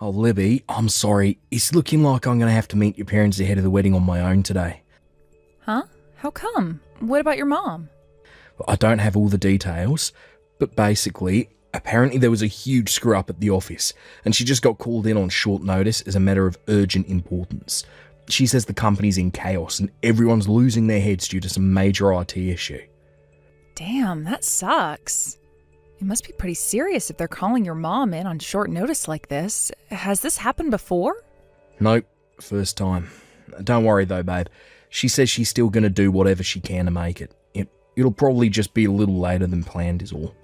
Oh, Libby, I'm sorry. It's looking like I'm going to have to meet your parents ahead of the wedding on my own today. Huh? How come? What about your mom? I don't have all the details, but basically, apparently there was a huge screw-up at the office, and she just got called in on short notice as a matter of urgent importance. She says the company's in chaos and everyone's losing their heads due to some major IT issue. Damn, that sucks. It must be pretty serious if they're calling your mom in on short notice like this. Has this happened before? Nope, first time. Don't worry though, babe. She says she's still going to do whatever she can to make it. It'll probably just be a little later than planned is all.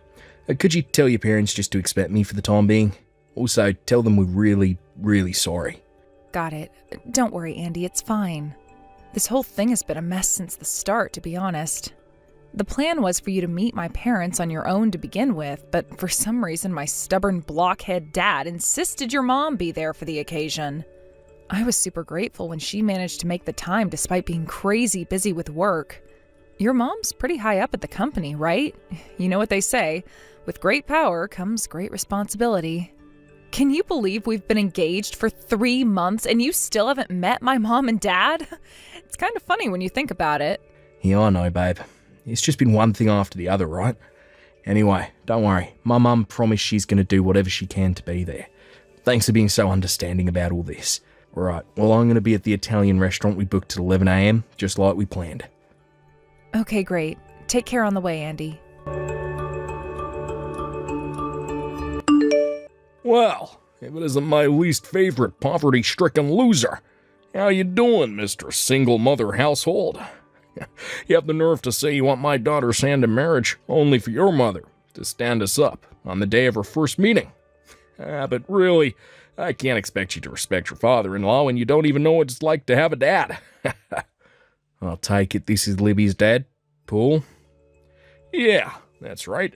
Could you tell your parents just to expect me for the time being? Also, tell them we're really, really sorry. Got it. Don't worry, Andy, it's fine. This whole thing has been a mess since the start, to be honest. The plan was for you to meet my parents on your own to begin with, but for some reason my stubborn blockhead dad insisted your mom be there for the occasion. I was super grateful when she managed to make the time despite being crazy busy with work. Your mom's pretty high up at the company, right? You know what they say, with great power comes great responsibility. Can you believe we've been engaged for 3 months and you still haven't met my mom and dad? It's kind of funny when you think about it. Yeah, I know, babe. It's just been one thing after the other, right? Anyway, don't worry. My mum promised she's going to do whatever she can to be there. Thanks for being so understanding about all this. Right, well, I'm going to be at the Italian restaurant we booked at 11 a.m, just like we planned. Okay, great. Take care on the way, Andy. Well, if it isn't my least favorite poverty-stricken loser. How you doing, Mr. Single Mother Household? You have the nerve to say you want my daughter's hand in marriage only for your mother to stand us up on the day of her first meeting. But really, I can't expect you to respect your father-in-law when you don't even know what it's like to have a dad. I'll take it this is Libby's dad, Paul? Yeah, that's right.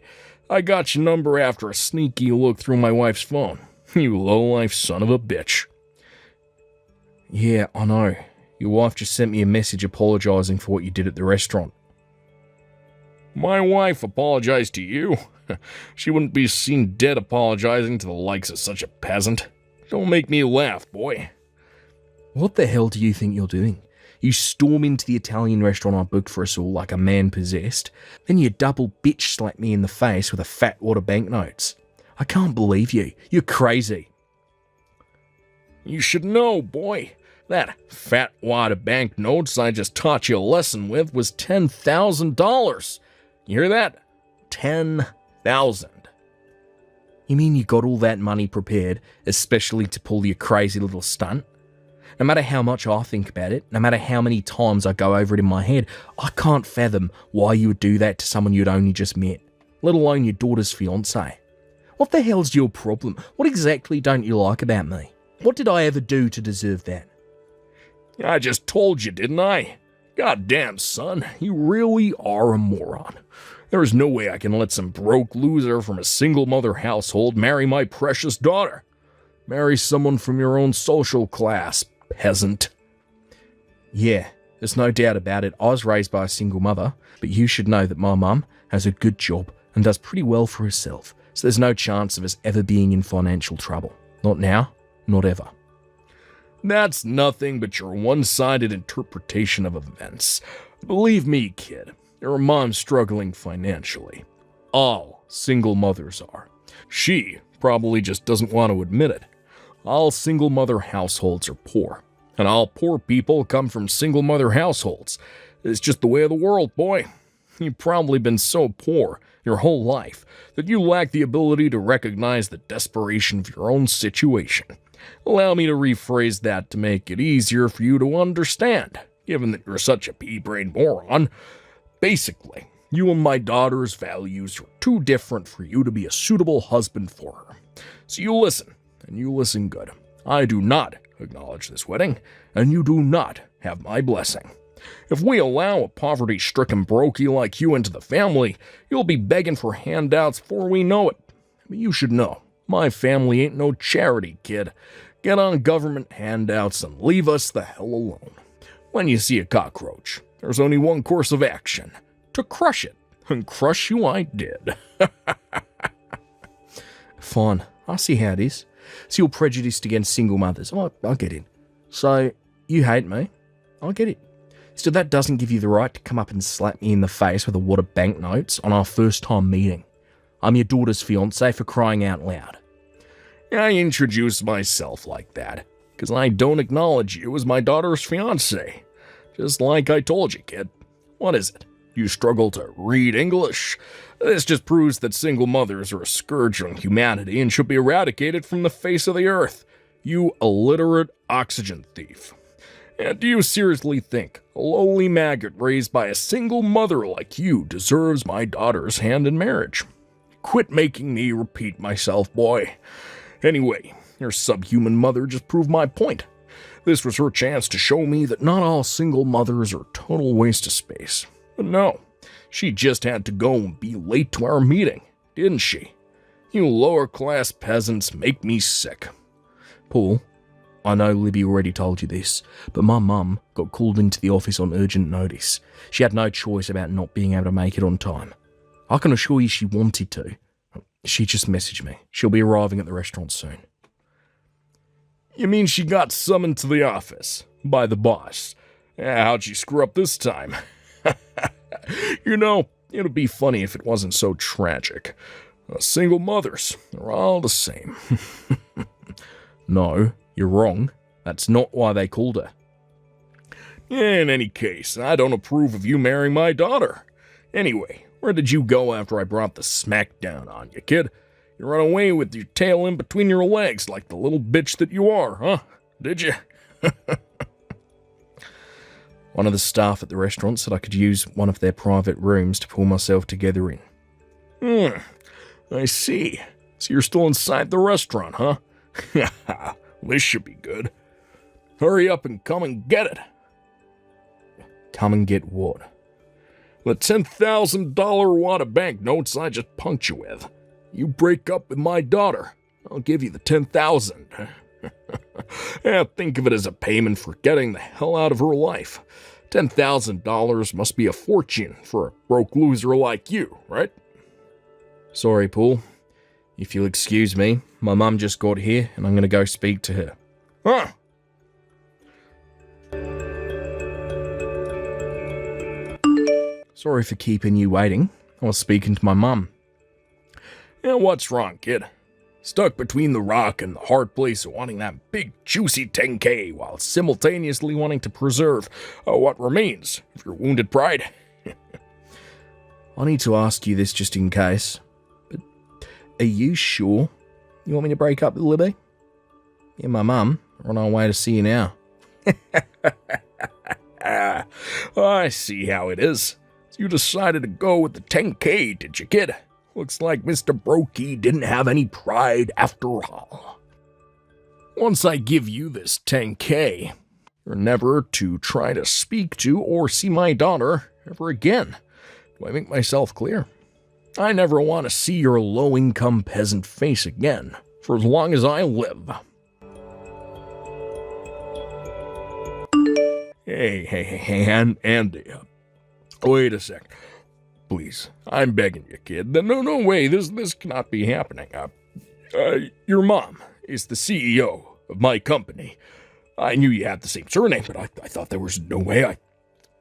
I got your number after a sneaky look through my wife's phone. You low-life son of a bitch. Yeah, I know. Your wife just sent me a message apologising for what you did at the restaurant. My wife apologized to you? She wouldn't be seen dead apologizing to the likes of such a peasant. Don't make me laugh, boy. What the hell do you think you're doing? You storm into the Italian restaurant I booked for us all like a man possessed, then you double bitch slap me in the face with a fat wad of banknotes. I can't believe you. You're crazy. You should know, boy. That fat wad of banknotes I just taught you a lesson with was $10,000. You hear that? 10,000. You mean you got all that money prepared, especially to pull your crazy little stunt? No matter how much I think about it, no matter how many times I go over it in my head, I can't fathom why you would do that to someone you'd only just met, let alone your daughter's fiancé. What the hell's your problem? What exactly don't you like about me? What did I ever do to deserve that? I just told you, didn't I? Goddamn, son, you really are a moron. There is no way I can let some broke loser from a single mother household marry my precious daughter. Marry someone from your own social class, peasant. Yeah, there's no doubt about it. I was raised by a single mother, but you should know that my mum has a good job and does pretty well for herself, so there's no chance of us ever being in financial trouble. Not now, not ever. That's nothing but your one-sided interpretation of events. Believe me, kid, your mom's struggling financially. All single mothers are. She probably just doesn't want to admit it. All single mother households are poor, and all poor people come from single mother households. It's just the way of the world, boy. You've probably been so poor your whole life that you lack the ability to recognize the desperation of your own situation. Allow me to rephrase that to make it easier for you to understand, given that you're such a pea-brained moron. Basically, you and my daughter's values are too different for you to be a suitable husband for her. So you listen, and you listen good. I do not acknowledge this wedding, and you do not have my blessing. If we allow a poverty-stricken brokey like you into the family, you'll be begging for handouts before we know it. But you should know, my family ain't no charity, kid. Get on government handouts and leave us the hell alone. When you see a cockroach, there's only one course of action. To crush it. And crush you I did. Fine, I see how it is. So you're prejudiced against single mothers. Oh, I get it. So you hate me. I get it. Still, that doesn't give you the right to come up and slap me in the face with a wad of banknotes on our first time meeting. I'm your daughter's fiancé, for crying out loud. I introduced myself like that because I don't acknowledge you as my daughter's fiancé. Just like I told you, kid. What is it? You struggle to read English? This just proves that single mothers are a scourge on humanity and should be eradicated from the face of the earth. You illiterate oxygen thief. And do you seriously think a lowly maggot raised by a single mother like you deserves my daughter's hand in marriage? Quit making me repeat myself, boy. Anyway, your subhuman mother just proved my point. This was her chance to show me that not all single mothers are a total waste of space. But no, she just had to go and be late to our meeting, didn't she? You lower-class peasants make me sick. Paul, I know Libby already told you this, but my mum got called into the office on urgent notice. She had no choice about not being able to make it on time. I can assure you she wanted to. She just messaged me. She'll be arriving at the restaurant soon. You mean she got summoned to the office by the boss? How'd she screw up this time? You know, it'd be funny if it wasn't so tragic. Single mothers are all the same. No, you're wrong. That's not why they called her. In any case, I don't approve of you marrying my daughter. Anyway, where did you go after I brought the smackdown on you, kid? You ran away with your tail in between your legs like the little bitch that you are, huh? Did you? One of the staff at the restaurant said I could use one of their private rooms to pull myself together in. I see. So you're still inside the restaurant, huh? This should be good. Hurry up and come and get it. Come and get what? The $10,000 wad of banknotes I just punked you with. You break up with my daughter, I'll give you the $10,000. Yeah, think of it as a payment for getting the hell out of her life. $10,000 must be a fortune for a broke loser like you, right? Sorry, Paul. If you'll excuse me, my mum just got here and I'm going to go speak to her. Huh? Sorry for keeping you waiting. I was speaking to my mum. Yeah, what's wrong, kid? Stuck between the rock and the hard place of wanting that big, juicy 10K while simultaneously wanting to preserve what remains of your wounded pride. I need to ask you this just in case, but are you sure you want me to break up with Libby? Yeah, my mum are on our way to see you now. I see how it is. So you decided to go with the 10K, did you, kid? Looks like Mr. Brokey didn't have any pride after all. Once I give you this 10K, you're never to try to speak to or see my daughter ever again. Do I make myself clear? I never want to see your low-income peasant face again, for as long as I live. Hey, Andy. Wait a sec. Please, I'm begging you, kid. No way, this cannot be happening. Your mom is the CEO of my company. I knew you had the same surname, but I thought there was no way. I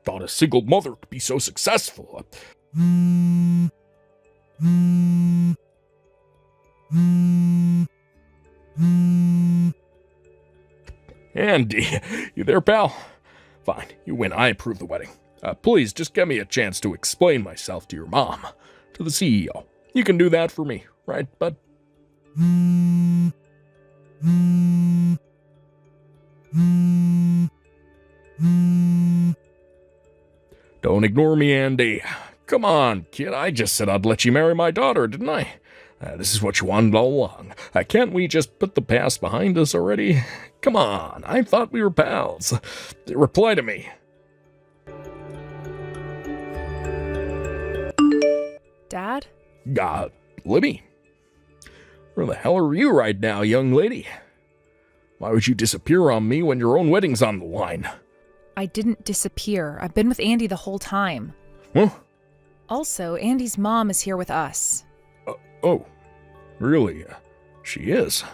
thought a single mother could be so successful. Andy, you there, pal? Fine, you win. I approve the wedding. Please, just give me a chance to explain myself to your mom, to the CEO. You can do that for me, right, bud? Don't ignore me, Andy. Come on, kid. I just said I'd let you marry my daughter, didn't I? This is what you wanted all along. Can't we just put the past behind us already? Come on, I thought we were pals. Reply to me. Dad? Libby? Where the hell are you right now, young lady? Why would you disappear on me when your own wedding's on the line? I didn't disappear. I've been with Andy the whole time. Huh? Also, Andy's mom is here with us. Oh, really? She is?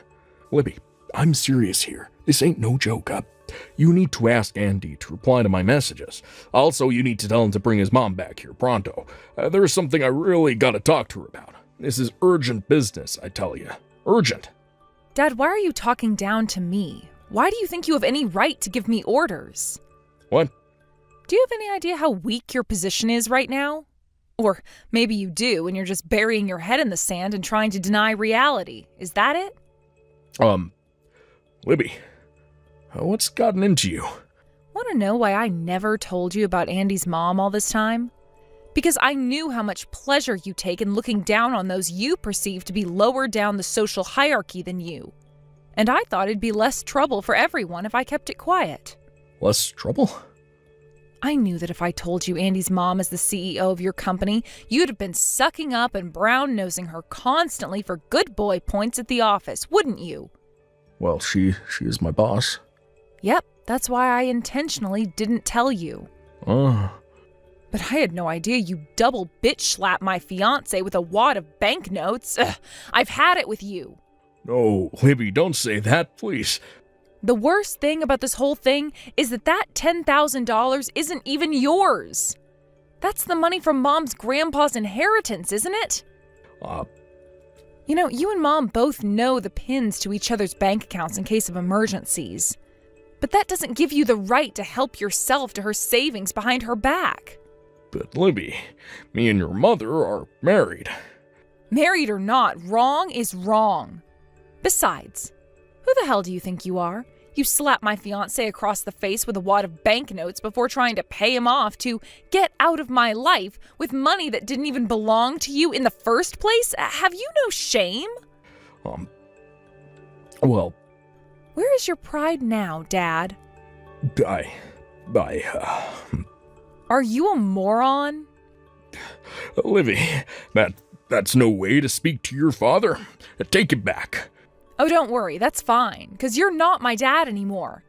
Libby, I'm serious here. This ain't no joke. You need to ask Andy to reply to my messages. Also, you need to tell him to bring his mom back here pronto. There's something I really gotta talk to her about. This is urgent business, I tell you. Urgent. Dad, why are you talking down to me? Why do you think you have any right to give me orders? What? Do you have any idea how weak your position is right now? Or maybe you do, and you're just burying your head in the sand and trying to deny reality. Is that it? Libby, what's gotten into you? Want to know why I never told you about Andy's mom all this time? Because I knew how much pleasure you take in looking down on those you perceive to be lower down the social hierarchy than you. And I thought it'd be less trouble for everyone if I kept it quiet. Less trouble? I knew that if I told you Andy's mom is the CEO of your company, you'd have been sucking up and brown-nosing her constantly for good boy points at the office, wouldn't you? Well, she is my boss. Yep, that's why I intentionally didn't tell you. Oh. But I had no idea you double bitch slapped my fiancé with a wad of banknotes. I've had it with you. No, Libby, don't say that, please. The worst thing about this whole thing is that $10,000 isn't even yours. That's the money from Mom's grandpa's inheritance, isn't it? You know, you and Mom both know the pins to each other's bank accounts in case of emergencies. But that doesn't give you the right to help yourself to her savings behind her back. But Libby, me and your mother are married. Married or not, wrong is wrong. Besides, who the hell do you think you are? You slapped my fiancé across the face with a wad of banknotes before trying to pay him off to get out of my life with money that didn't even belong to you in the first place? Have you no shame? Well... Where is your pride now, Dad? Are you a moron? Livy, that's no way to speak to your father. Take it back. Oh, don't worry, that's fine, because you're not my dad anymore.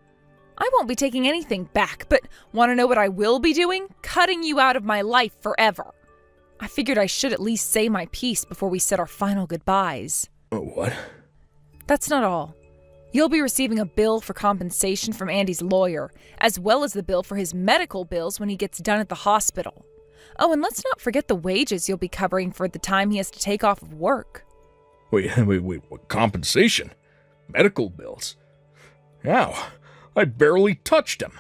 I won't be taking anything back, but want to know what I will be doing? Cutting you out of my life forever. I figured I should at least say my piece before we said our final goodbyes. What? That's not all. You'll be receiving a bill for compensation from Andy's lawyer, as well as the bill for his medical bills when he gets done at the hospital. Oh, and let's not forget the wages you'll be covering for the time he has to take off of work. Wait, what compensation? Medical bills? How? I barely touched him.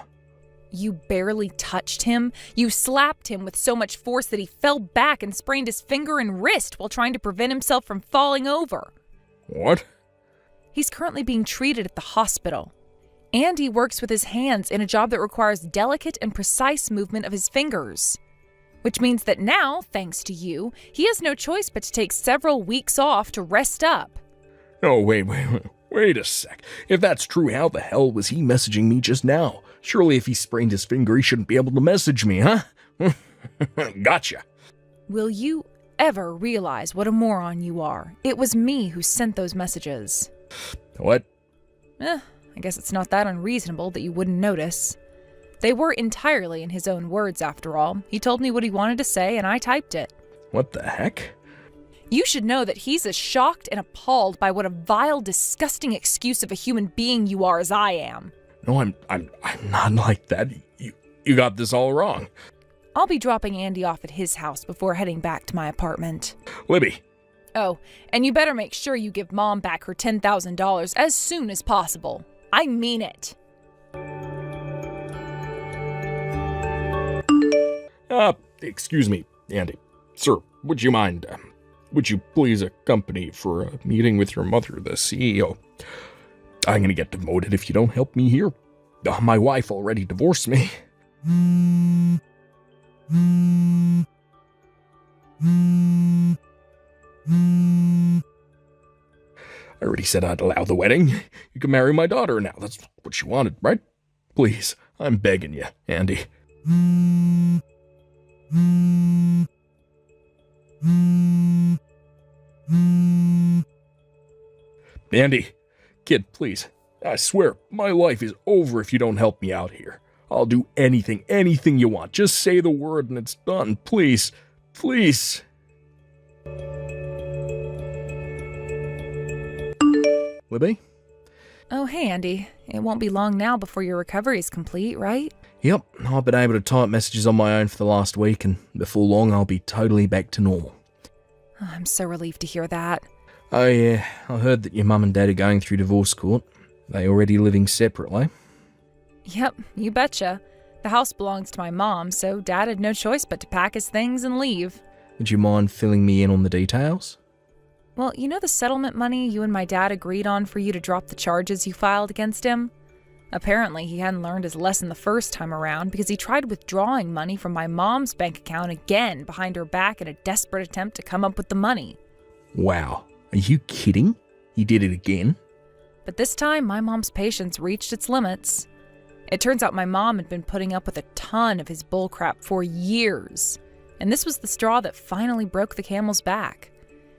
You barely touched him? You slapped him with so much force that he fell back and sprained his finger and wrist while trying to prevent himself from falling over. What? He's currently being treated at the hospital. Andy works with his hands in a job that requires delicate and precise movement of his fingers. Which means that now, thanks to you, he has no choice but to take several weeks off to rest up. Oh, wait a sec. If that's true, how the hell was he messaging me just now? Surely if he sprained his finger, he shouldn't be able to message me, huh? Gotcha. Will you ever realize what a moron you are? It was me who sent those messages. What? I guess it's not that unreasonable that you wouldn't notice. They were entirely in his own words, after all. He told me what he wanted to say, and I typed it. What the heck? You should know that he's as shocked and appalled by what a vile, disgusting excuse of a human being you are as I am. No, I'm not like that. You got this all wrong. I'll be dropping Andy off at his house before heading back to my apartment. Libby. Oh, and you better make sure you give Mom back her $10,000 as soon as possible. I mean it. Excuse me, Andy. Sir, would you mind, would you please accompany for a meeting with your mother, the CEO? I'm gonna get demoted if you don't help me here. My wife already divorced me. I already said I'd allow the wedding. You can marry my daughter now. That's what you wanted, right? Please, I'm begging you, Andy. Andy, kid, please. I swear, my life is over if you don't help me out here. I'll do anything you want. Just say the word and it's done. Please, please. Libby? Oh, hey, Andy. It won't be long now before your recovery is complete, right? Yep, I've been able to type messages on my own for the last week, and before long I'll be totally back to normal. Oh, I'm so relieved to hear that. Oh yeah, I heard that your mum and dad are going through divorce court. They already living separately? Yep, you betcha. The house belongs to my mom, so Dad had no choice but to pack his things and leave. Would you mind filling me in on the details? Well, you know the settlement money you and my dad agreed on for you to drop the charges you filed against him? Apparently, he hadn't learned his lesson the first time around because he tried withdrawing money from my mom's bank account again behind her back in a desperate attempt to come up with the money. Wow, are you kidding? He did it again? But this time, my mom's patience reached its limits. It turns out my mom had been putting up with a ton of his bullcrap for years, and this was the straw that finally broke the camel's back.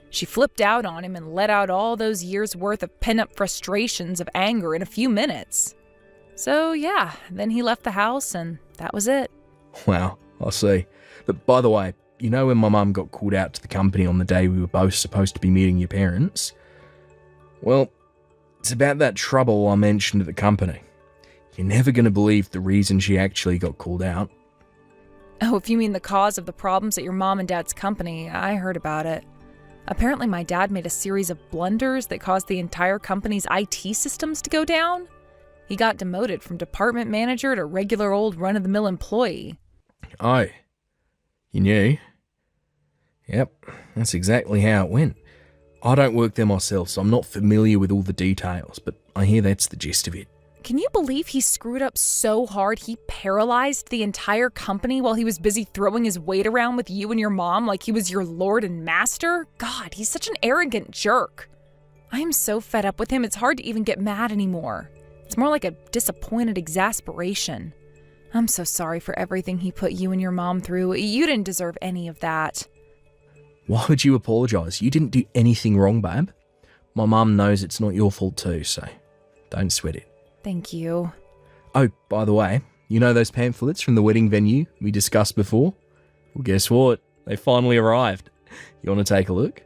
She flipped out on him and let out all those years' worth of pent-up frustrations of anger in a few minutes. So yeah, then he left the house and that was it. Wow, I see. But by the way, you know when my mum got called out to the company on the day we were both supposed to be meeting your parents? Well, it's about that trouble I mentioned at the company. You're never going to believe the reason she actually got called out. Oh, if you mean the cause of the problems at your mom and dad's company, I heard about it. Apparently my dad made a series of blunders that caused the entire company's IT systems to go down. He got demoted from department manager to regular old run-of-the-mill employee. Oh, you knew? Yep, that's exactly how it went. I don't work there myself, so I'm not familiar with all the details, but I hear that's the gist of it. Can you believe he screwed up so hard he paralyzed the entire company while he was busy throwing his weight around with you and your mom like he was your lord and master? God, he's such an arrogant jerk. I am so fed up with him, it's hard to even get mad anymore. It's more like a disappointed exasperation. I'm so sorry for everything he put you and your mom through. You didn't deserve any of that. Why would you apologise? You didn't do anything wrong, babe. My mum knows it's not your fault too, so don't sweat it. Thank you. Oh, by the way, you know those pamphlets from the wedding venue we discussed before? Well, guess what? They finally arrived. You want to take a look?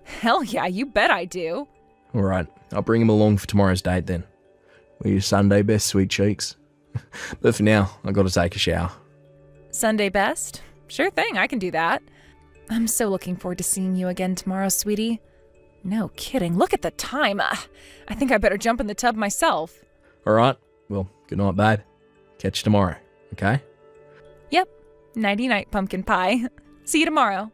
Hell yeah, you bet I do. All right, I'll bring them along for tomorrow's date then. We're your Sunday best, sweet cheeks. But for now, I've got to take a shower. Sunday best? Sure thing, I can do that. I'm so looking forward to seeing you again tomorrow, sweetie. No kidding, look at the time. I think I better jump in the tub myself. All right, well, good night, babe. Catch you tomorrow, okay? Yep, nighty-night, pumpkin pie. See you tomorrow.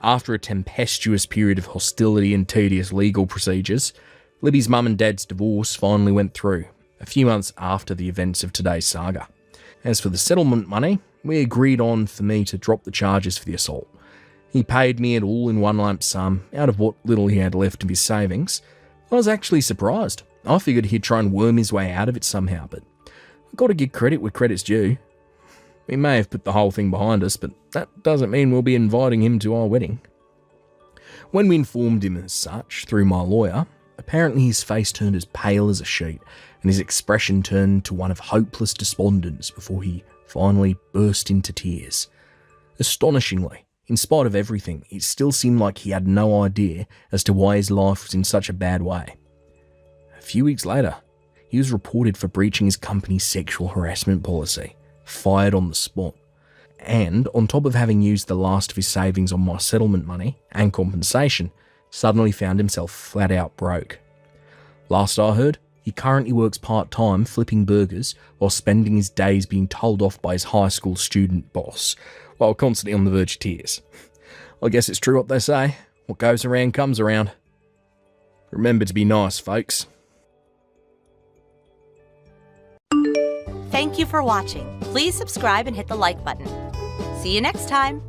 After a tempestuous period of hostility and tedious legal procedures, Libby's mum and dad's divorce finally went through, a few months after the events of today's saga. As for the settlement money, we agreed on for me to drop the charges for the assault. He paid me it all in one lump sum, out of what little he had left of his savings. I was actually surprised. I figured he'd try and worm his way out of it somehow, but I've got to give credit where credit's due. We may have put the whole thing behind us, but that doesn't mean we'll be inviting him to our wedding. When we informed him as such, through my lawyer, apparently his face turned as pale as a sheet, and his expression turned to one of hopeless despondence before he finally burst into tears. Astonishingly, in spite of everything, it still seemed like he had no idea as to why his life was in such a bad way. A few weeks later, he was reported for breaching his company's sexual harassment policy, fired on the spot, and on top of having used the last of his savings on my settlement money and compensation, suddenly found himself flat out broke. Last I heard, he currently works part-time flipping burgers while spending his days being told off by his high school student boss, while constantly on the verge of tears. I guess it's true what they say, what goes around comes around. Remember to be nice, folks. Thank you for watching. Please subscribe and hit the like button. See you next time.